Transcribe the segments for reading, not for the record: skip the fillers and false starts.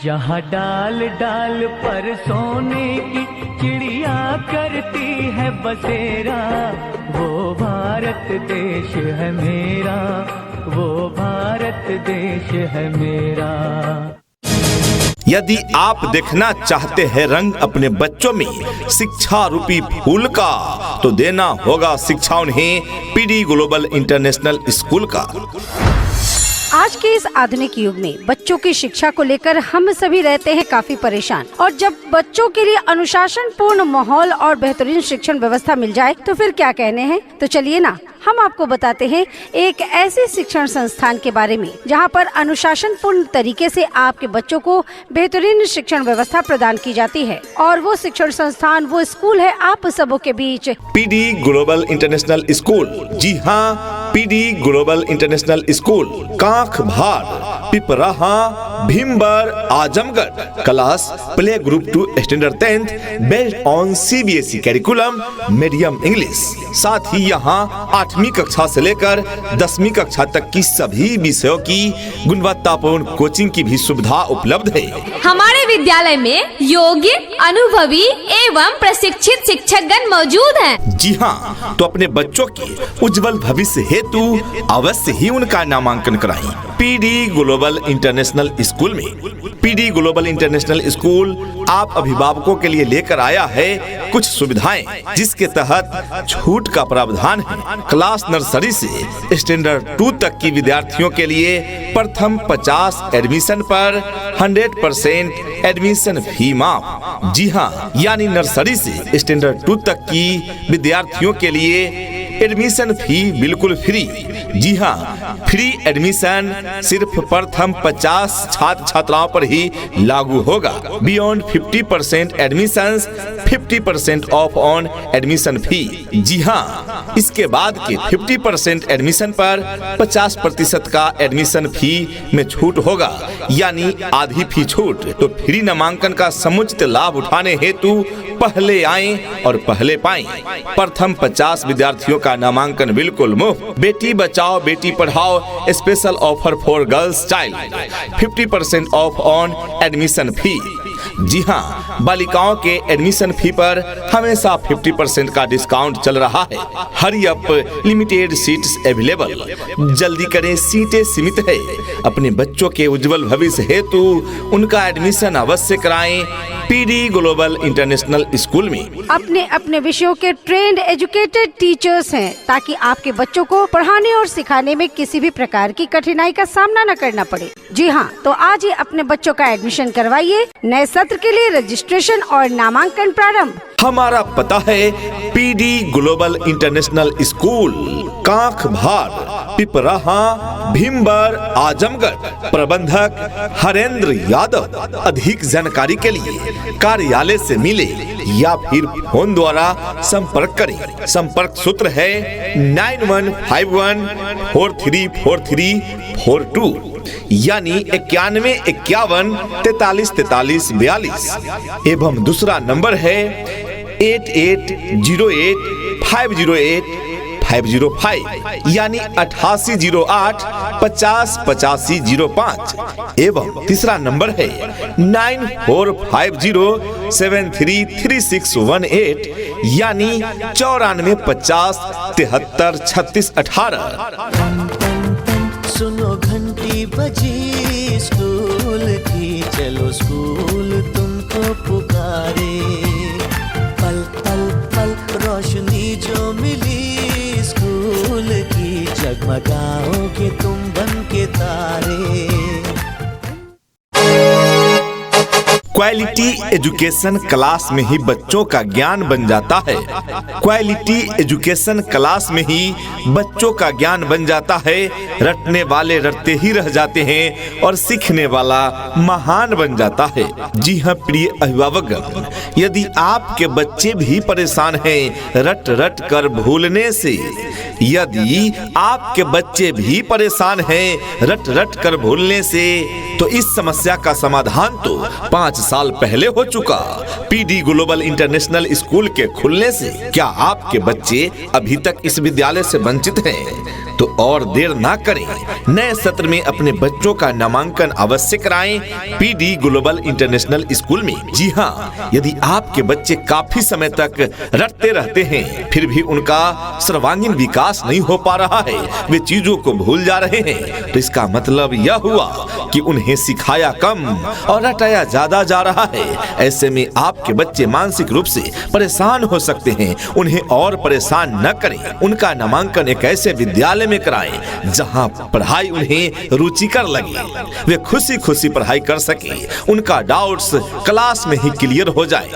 जहाँ डाल डाल पर सोने की चिड़िया करती है बसेरा, वो भारत देश है मेरा, वो भारत देश है मेरा। यदि आप देखना चाहते हैं रंग अपने बच्चों में शिक्षा रूपी फूल का, तो देना होगा शिक्षा उन्हें पीडी ग्लोबल इंटरनेशनल स्कूल का। आज के इस आधुनिक युग में बच्चों की शिक्षा को लेकर हम सभी रहते हैं काफी परेशान, और जब बच्चों के लिए अनुशासन पूर्ण माहौल और बेहतरीन शिक्षण व्यवस्था मिल जाए तो फिर क्या कहने हैं। तो चलिए ना, हम आपको बताते हैं एक ऐसे शिक्षण संस्थान के बारे में जहां पर अनुशासन पूर्ण तरीके से आपके बच्चों को बेहतरीन शिक्षण व्यवस्था प्रदान की जाती है। और वो शिक्षण संस्थान, वो स्कूल है आप सबों के बीच पीडी ग्लोबल इंटरनेशनल स्कूल। जी हाँ, PD global international school, Kankh Bhar, Piparaha, Bhimbar, Azamgarh. Class play group to standard 10th, based on CBSE curriculum, medium English. साथ ही यहाँ 8वीं कक्षा से लेकर 10वीं कक्षा तक की सभी विषयों की गुणवत्तापूर्ण कोचिंग की भी सुविधा उपलब्ध है। हमारे विद्यालय में योग्य, अनुभवी एवं प्रशिक्षित शिक्षकगण मौजूद हैं। जी हाँ, तो अपने बच्चों के उज्जवल भविष्य हेतु अवश्य ही उनका नामांकन कराएं पीडी ग्लोबल इंटरनेशनल स्कूल में। पीडी ग्लोबल इंटरनेशनल स्कूल आप अभिभावकों के लिए लेकर आया है कुछ सुविधाएं, जिसके तहत छूट का प्रावधान है। क्लास नर्सरी से स्टैंडर्ड 2 तक की विद्यार्थियों के लिए प्रथम 50 एडमिशन पर 100% एडमिशन फी माफ। जी हाँ, यानी नर्सरी से स्टैंडर्ड 2 तक की विद्यार्थियों के लिए एडमिशन फी बिल्कुल फ्री। जी हाँ, फ्री एडमिशन सिर्फ प्रथम 50 छात्र छात्राओं पर ही लागू होगा। Beyond 50% admissions 50% off on admission fee. जी हाँ, इसके बाद के 50% एडमिशन पर 50% का एडमिशन फी में छूट होगा, यानी आधी फी छूट। तो फ्री नामांकन का समुचित लाभ उठाने हेतु पहले आएं और पहले पाएं। प्रथम 50 विद्यार्थियों का नामांकन बिल्कुल मुफ्त। बेटी बचाओ बेटी पढ़ाओ special offer for girls child, 50% off on admission fee. जी हाँ, बालिकाओं के एडमिशन फी पर हमेशा 50% का डिस्काउंट चल रहा है। Hurry up, limited seats available, जल्दी करें, सीटें सीमित है। अपने बच्चों के उज्जवल भविष्य हेतु उनका एडमिशन अवश्य कराएं पीडी ग्लोबल इंटरनेशनल स्कूल में। अपने अपने विषयों के ट्रेंड एजुकेटेड टीचर्स हैं, ताकि आपके बच्चों को पढ़ाने और सिखाने में किसी भी प्रकार की कठिनाई का सामना न करना पड़े। जी हाँ, तो आज ही अपने बच्चों का एडमिशन करवाइए। नए सत्र के लिए रजिस्ट्रेशन और नामांकन प्रारंभ। हमारा पता है PD global international school, Kankh Bhar, Piparaha, Bhimbar, Azamgarh. प्रबंधक हरेंद्र यादव। अधिक जानकारी के लिए कार्यालय से मिले या फिर फोन द्वारा संपर्क करें। संपर्क सूत्र है 9151434342, यानी 91 51 43 43 42। एवं दूसरा नंबर है 8808 508 505, यानी 8808 50 85 05। एवं तीसरा नंबर है 9450 733618, यानी 94 50 73 36 18। सुनो घंटी बजी स्कूल की, चलो स्कूल तुमको पुकारे। पल पल पल रोशनी जो मिली स्कूल की, जगमगाओगे तुम बन के तारे। क्वालिटी एजुकेशन क्लास में ही बच्चों का ज्ञान बन जाता है। क्वालिटी एजुकेशन क्लास में ही बच्चों का ज्ञान बन जाता है। रटने वाले रटते ही रह जाते हैं और सीखने वाला महान बन जाता है। जी हाँ प्रिय अभिभावकगण, यदि आपके बच्चे भी परेशान हैं रट रट कर भूलने से, यदि आपके बच्चे भी परेशान हैं रट रट कर भूलने से, तो इस समस्या का समाधान तो 5 साल पहले हो चुका। पीडी ग्लोबल इंटरनेशनल स्कूल के खुलने से क्या आपके बच्चे अभी तक इस विद्यालय से वंचित हैं? तो और देर ना करें, नए सत्र में अपने बच्चों का नामांकन अवश्य कराएं पीडी ग्लोबल इंटरनेशनल स्कूल में। जी हाँ, यदि आपके बच्चे काफी समय तक रटते रहते हैं फिर भी उनका सर्वांगीण विकास नहीं हो पा रहा है, वे चीजों को भूल जा रहे हैं, तो इसका मतलब यह हुआ कि उन्हें सिखाया कम और रटाया ज्यादा जा रहा है। ऐसे में आपके बच्चे मानसिक रूप से परेशान हो सकते हैं। उन्हें और परेशान न करें, उनका नामांकन एक ऐसे विद्यालय में कराएं जहां पढ़ाई उन्हें रुचिकर लगे, वे खुशी खुशी पढ़ाई कर सके, उनका डाउट्स क्लास में ही क्लियर हो जाए।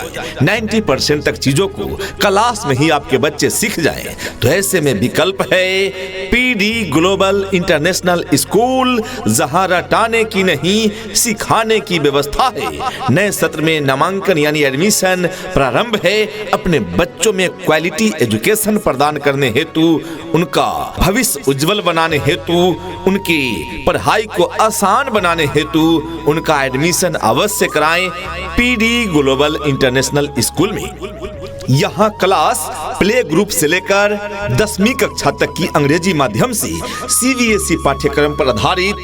90% तक चीजों को क्लास में ही आपके बच्चे सीख जाएं। तो ऐसे में विकल्प है पीडी ग्लोबल इंटरनेशनल स्कूल, जहां रटाने की नहीं सिखाने की व्यवस्था है। नए सत्र में नामांकन यानी एडमिशन प्रारंभ है। अपने बच्चों में क्वालिटी एजुकेशन प्रदान करने हेतु, उनका भविष्य उज्जवल बनाने हेतु, उनकी पढ़ाई को आसान बनाने हेतु उनका एडमिशन अवश्य कराएं पीडी ग्लोबल इंटरनेशनल स्कूल में। यहाँ क्लास प्ले ग्रुप से लेकर 10वीं कक्षा तक की अंग्रेजी माध्यम से सीबीएसई पाठ्यक्रम पर आधारित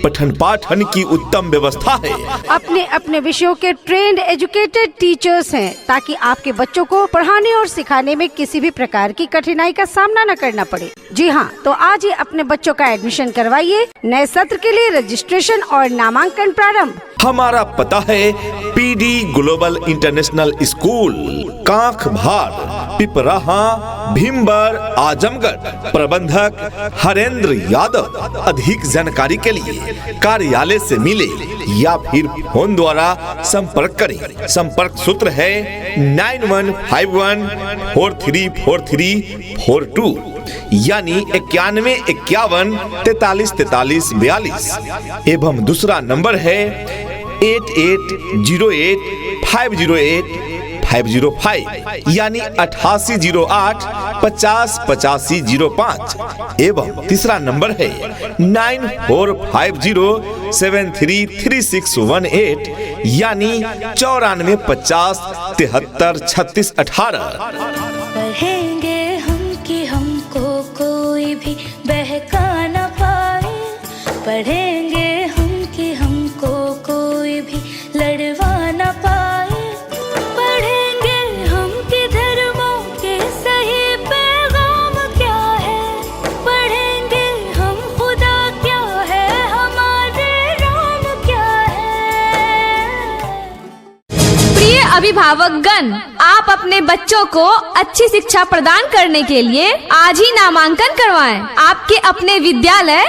पठन पाठन की उत्तम व्यवस्था है। अपने अपने विषयों के ट्रेंड एजुकेटेड टीचर्स हैं, ताकि आपके बच्चों को पढ़ाने और सिखाने में किसी भी प्रकार की कठिनाई का सामना न करना पड़े। जी हाँ, तो आज ही अपने बच्चों का एडमिशन करवाइए। नए सत्र के लिए रजिस्ट्रेशन और नामांकन प्रारंभ। हमारा पता है PD global international school, Kankh Bhar, Piparaha, Bhimbar, Azamgarh. प्रबंधक हरेंद्र यादव। अधिक जानकारी के लिए कार्यालय से मिले या फिर फोन द्वारा संपर्क करें। संपर्क सूत्र है 9151 434342 यानी 91 51 43 43 42 एवं दूसरा नंबर है 8808 508 505 यानी 8808 50 85 05 एवं तीसरा नंबर है 9450 733618 यानी 94 50 73 36 18। पढ़ेंगे हम कि हमको कोई भी बहका न पाए, पढ़ेंगे हम कि हमको कोई भी लड़वा न पाए, पढ़ेंगे हम कि धर्मों के सही पैगाम क्या है, पढ़ेंगे हम खुदा क्या है, हमारे राम क्या है। प्रिय अभिभावकगण, आप अपने बच्चों को अच्छी शिक्षा प्रदान करने के लिए आज ही नामांकन करवाएं। आपके अपने विद्यालय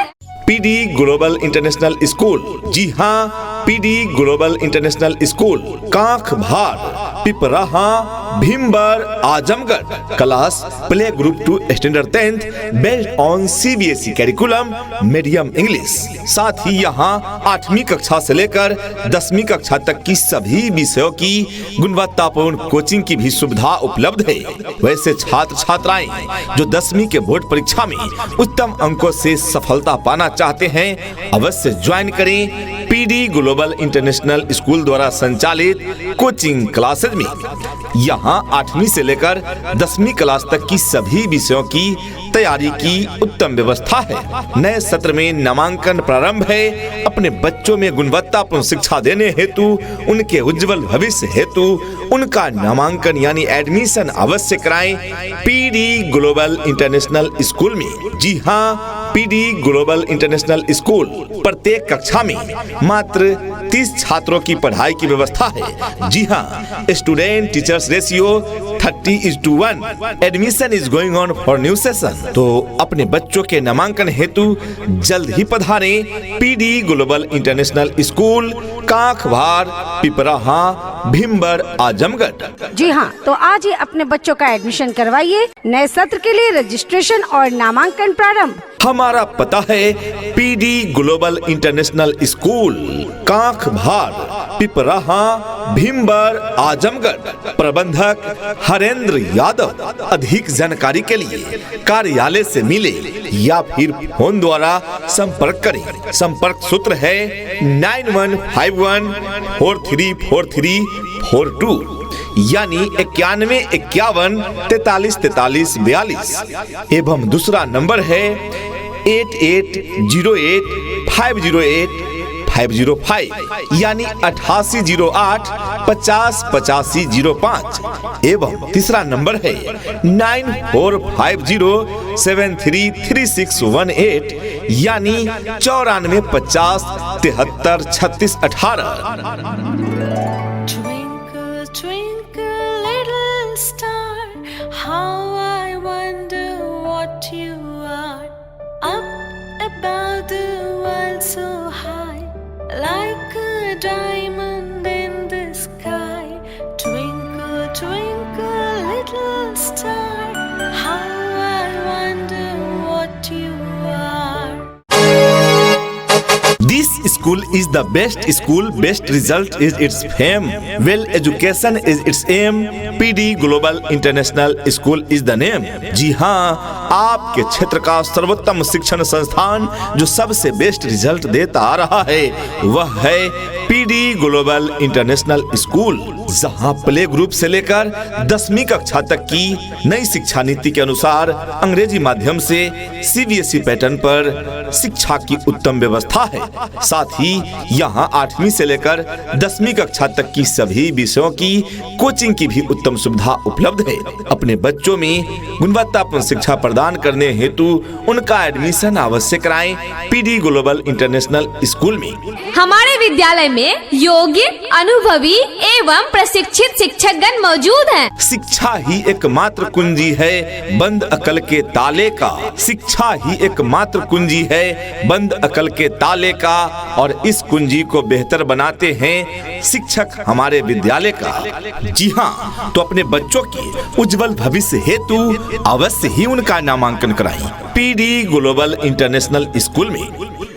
पीडी ग्लोबल इंटरनेशनल स्कूल। जी हाँ, PD global international school, Kankh Bhar, Piparaha, Bhimbar, Azamgarh. Class play group to standard 10th based on CBSE curriculum medium English. साथ ही यहाँ 8वीं कक्षा से लेकर 10वीं कक्षा तक की सभी विषयों की गुणवत्तापूर्ण कोचिंग की भी सुविधा उपलब्ध है। वैसे छात्र छात्राएं जो 10वीं के बोर्ड परीक्षा में उत्तम अंकों से सफलता पाना चाहते हैं, अवश्य ज्वाइन करें पीडी ग्लोबल इंटरनेशनल स्कूल द्वारा संचालित कोचिंग क्लासेज में। यहाँ 8वीं से लेकर 10वीं क्लास तक की सभी विषयों की तैयारी की उत्तम व्यवस्था है। नए सत्र में नामांकन प्रारंभ है। अपने बच्चों में गुणवत्तापूर्ण शिक्षा देने हेतु, उनके उज्जवल भविष्य हेतु उनका नामांकन यानी एडमिशन अवश्य कराएं पीडी ग्लोबल इंटरनेशनल स्कूल में। जी हाँ, पीडी ग्लोबल इंटरनेशनल स्कूल प्रत्येक कक्षा में मात्र 30 छात्रों की पढ़ाई की व्यवस्था है। जी हाँ, student teachers ratio 30:1। Admission is going on for new session. तो अपने बच्चों के नामांकन हेतु जल्द ही पधारें PD global international school, Kankh Bhar, Piparaha, Bhimbar, Azamgarh. जी हाँ, तो आज ही अपने बच्चों का एडमिशन करवाइए। नए सत्र के लिए रजिस्ट्रेशन और नामांकन प्रारंभ। हमारा पता है PD global international school, Kankh Bhar, Piparaha, Bhimbar, Azamgarh. प्रबंधक हरेंद्र यादव। अधिक जानकारी के लिए कार्यालय से मिले या फिर फोन द्वारा संपर्क करें। संपर्क सूत्र है 9151 434342 यानी 91 51 43 43 42 एवं दूसरा नंबर है 8808508505 यानी 8808 50 85 05 एवं तीसरा नंबर है 9450733618 यानी 94 50 73 36 18। Twinkle, twinkle, little star, how I wonder what you are. Up above the world so high, like a diamond in the sky. Twinkle, twinkle, little star, how I wonder what you are. This school is the best school, best result is its fame, well education is its aim, PD Global International School is the name। जी हाँ, आपके क्षेत्र का सर्वोत्तम शिक्षण संस्थान जो सबसे best result देता आ रहा है वह है PD Global International School, जहाँ प्ले ग्रुप से लेकर 10वीं कक्षा तक की नई शिक्षा नीति के अनुसार अंग्रेजी माध्यम से CBSE पैटर्न पर शिक्षा की उत्तम व्यवस्था है। साथ ही यहाँ 8वीं से लेकर 10वीं कक्षा तक की सभी विषयों की कोचिंग की भी उत्तम सुविधा उपलब्ध है। अपने बच्चों में गुणवत्तापूर्ण शिक्षा प्रदान करने हेतु उनका एडमिशन अवश्य कराएं PD ग्लोबल इंटरनेशनल स्कूल में। हमारे विद्यालय में योग्य, अनुभवी एवं प्रशिक्षित शिक्षकगण मौजूद हैं। शिक्षा ही एकमात्र कुंजी है बंद अकल के ताले का, शिक्षा ही एकमात्र कुंजी है बंद अकल के ताले का, और इस कुंजी को बेहतर बनाते हैं शिक्षक हमारे विद्यालय का। जी हाँ, तो अपने बच्चों के उज्जवल भविष्य हेतु अवश्य ही उनका नामांकन कराएं PD ग्लोबल इंटरनेशनल स्कूल में।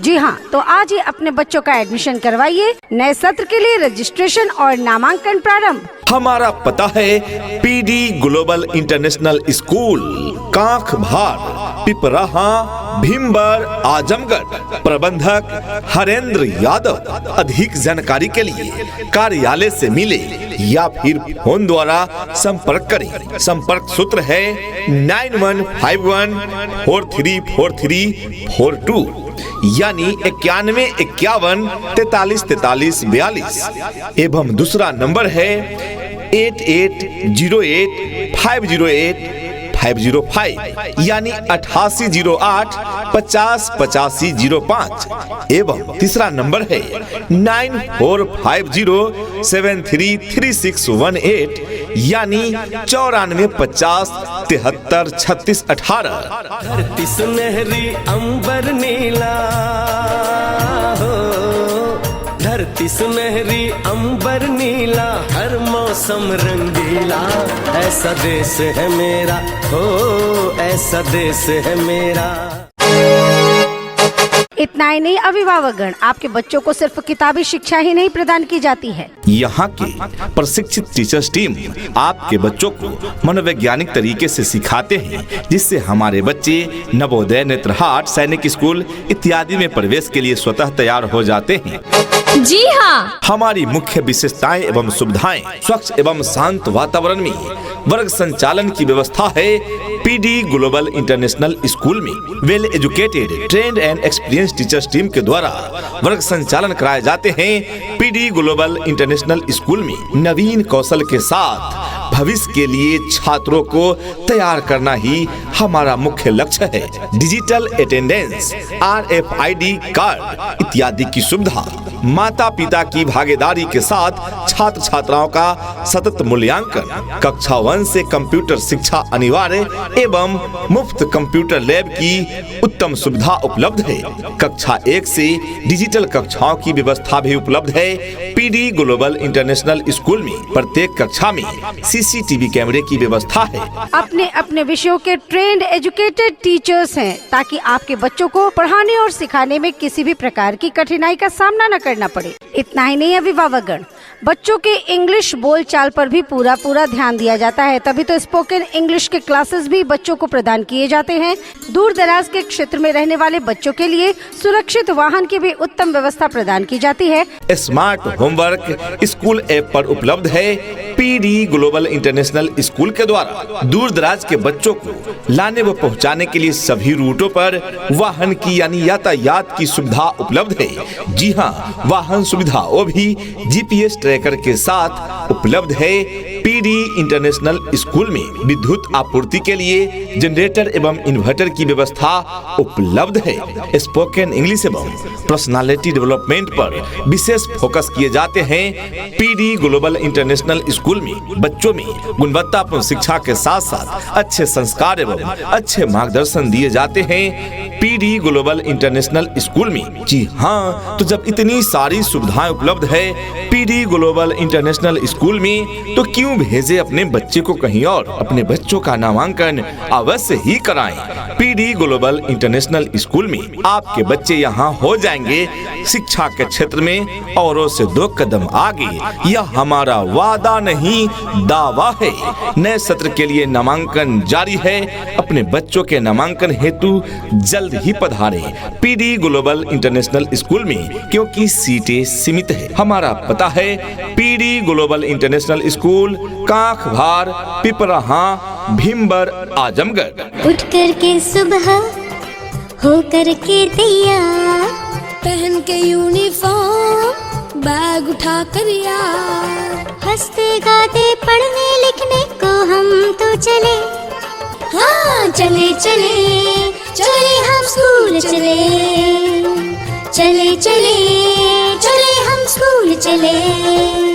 जी हाँ, तो आज ही अपने बच्चों का एडमिशन करवाइए। नए सत्र के लिए रजिस्ट्रेशन और नामांकन प्रारंभ। हमारा पता है PD global international school, Kankh Bhar, Piparaha, Bhimbar, Azamgarh. प्रबंधक हरेंद्र यादव। अधिक जानकारी के लिए कार्यालय से मिले या फिर फोन द्वारा संपर्क करें। संपर्क सूत्र है 9151434342 यानी 91 51 43 43 42 एवं दूसरा नंबर है 8808508505 यानी 8808 50 85 05 एवं तीसरा नंबर है 9450733618 यानी 94 50 73 36 18। धरती सुनहरी अंबर नीला हो, धरती सुनहरी अंबर नीला, हर मौसम रंगीला, ऐसा देश है मेरा हो, ऐसा देश है मेरा। इतना ही नहीं, अभिभावकगण, आपके बच्चों को सिर्फ किताबी शिक्षा ही नहीं प्रदान की जाती है। यहाँ के प्रशिक्षित टीचर्स टीम आपके बच्चों को मनोवैज्ञानिक तरीके से सिखाते हैं, जिससे हमारे बच्चे नवोदय, नेत्रहाट, सैनिक स्कूल इत्यादि में प्रवेश के लिए स्वतः तैयार हो जाते हैं। जी हाँ, हमारी मुख्य विशेषताएं एवं सुविधाएं स्वच्छ एवं शांत वातावरण में वर्ग संचालन की व्यवस्था है PD ग्लोबल इंटरनेशनल स्कूल में। Well educated, trend and experience teachers team के द्वारा वर्ग संचालन कराए जाते हैं PD ग्लोबल इंटरनेशनल स्कूल में। नवीन कौशल के साथ भविष्य के लिए छात्रों को तैयार करना ही हमारा मुख्य लक्ष्य है। डिजिटल अटेंडेंस, RFID कार्ड इत्यादि की सुविधा, माता पिता की भागीदारी के साथ छात्र छात्राओं का सतत मूल्यांकन, कक्षा 1 से कंप्यूटर शिक्षा अनिवार्य एवं मुफ्त कंप्यूटर लैब की उत्तम सुविधा उपलब्ध है। कक्षा 1 से डिजिटल कक्षाओं की व्यवस्था भी उपलब्ध है PD ग्लोबल इंटरनेशनल स्कूल में। प्रत्येक कक्षा में CCTV कैमरे की व्यवस्था है। अपने अपने विषयों के ट्रेंड एजुकेटेड टीचर्स हैं, ताकि आपके बच्चों को पढ़ाने और सिखाने में किसी भी प्रकार की कठिनाई का सामना न करना पड़े। इतना ही नहीं, अभिभावकगण, बच्चों के इंग्लिश बोलचाल पर भी पूरा ध्यान दिया जाता है। तभी तो स्पोकन इंग्लिश के क्लासेस भी बच्चों को प्रदान किए जाते हैं। दूर दराज के क्षेत्र में रहने वाले बच्चों के लिए सुरक्षित वाहन की भी उत्तम व्यवस्था प्रदान की जाती है। स्मार्ट होमवर्क स्कूल ऐप पर उपलब्ध है PD ग्लोबल इंटरनेशनल स्कूल के द्वारा दूर दराज के बच्चों को लाने व पहुंचाने के लिए सभी रूटों पर वाहन की यानी यातायात की सुविधा उपलब्ध है। जी हाँ, वाहन सुविधा वो भी GPS ट्रैकर के साथ उपलब्ध है। पीडी इंटरनेशनल स्कूल में विद्युत आपूर्ति के लिए जनरेटर एवं इन्वर्टर की व्यवस्था उपलब्ध है। स्पोकन इंग्लिश एवं पर्सनालिटी डेवलपमेंट पर विशेष फोकस किए जाते हैं। पीडी ग्लोबल इंटरनेशनल स्कूल में बच्चों में गुणवत्तापूर्ण शिक्षा के साथ साथ अच्छे संस्कार एवं अच्छे मार्गदर्शन दिए जाते हैं। पीडी ग्लोबल इंटरनेशनल स्कूल में जी हाँ, तो जब इतनी सारी सुविधाएं उपलब्ध है पीडी ग्लोबल इंटरनेशनल स्कूल में, तो क्यों भेजे अपने बच्चे को कहीं और। अपने बच्चों का नामांकन अवश्य ही कराएं। पीडी ग्लोबल इंटरनेशनल स्कूल में आपके बच्चे यहाँ हो जाएंगे शिक्षा के क्षेत्र में औरों से 2 कदम आगे। यह हमारा वादा नहीं दावा है। नए सत्र के लिए नामांकन जारी है। अपने बच्चों के नामांकन हेतु जल्द ही पधारें पीडी ग्लोबल इंटरनेशनल स्कूल में, क्योंकि सीटें सीमित है। हमारा पता है PD global international school, Kankh Bhar, Piparaha, Bhimbar, Azamgarh. उठ कर के सुबह हो कर के तैयार, पहन के यूनिफॉर्म, बैग उठा कर यार, हंसते गाते पढ़ने लिखने को हम तो चले। हाँ चले चले चले हम स्कूल चले, चले चले चले हम स्कूल चले।